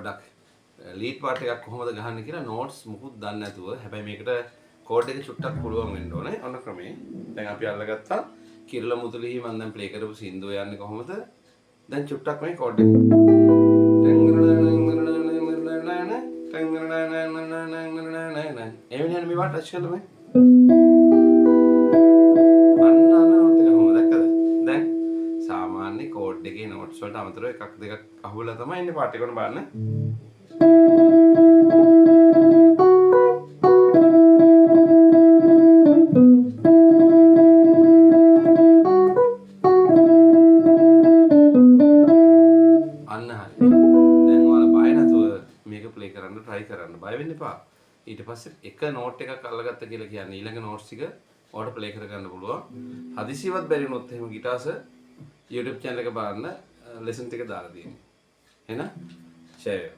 පොඩ්ඩක් lead part එකක් කොහොමද ගහන්නේ කියලා නෝට්ස් මුකුත් දන්නේ නැතුව හැබැයි මේකට කෝඩ් එක චුට්ටක් පුළුවන් වෙන්න ඕනේ. ඔන්න ක්‍රමේ. දැන් අපි අල්ලගත්තා. කිරල මුතුලිහි මම දැන් ප්ලේ කරපු සින්දුව යන්නේ කොහොමද? දැන් චුට්ටක් මේ කෝඩ් එක. එවෙන්නේ මේ වට ටච් කරලා මේ. අන්න නෝට් එක කොහොමද දැක්කද? දැන් සාමාන්‍ය කෝඩ් එකේ නෝට්ස් වලට අමතරව එකක් දෙකක් අහුවලා තමයි ඉන්නේ පාර්ට් එක උන බලන්න. අන්න හරි. දැන් ඔයාලා බය නැතුව මේක ප්ලේ කරන්න try කරන්න. බය වෙන්න එපා. ඊට පස්සේ එක නෝට් එකක් අල්ලගත්ත කියලා කියන්නේ ඊළඟ නෝට්ස් ටික ඔයාලට ප්ලේ කර ගන්න පුළුවන්. හදිසියවත් බැරි වුණොත් එහෙම ගිටාර්ස් YouTube channel එක බලන්න ලෙසන් ටික දාලා තියෙනවා. එහෙනම් share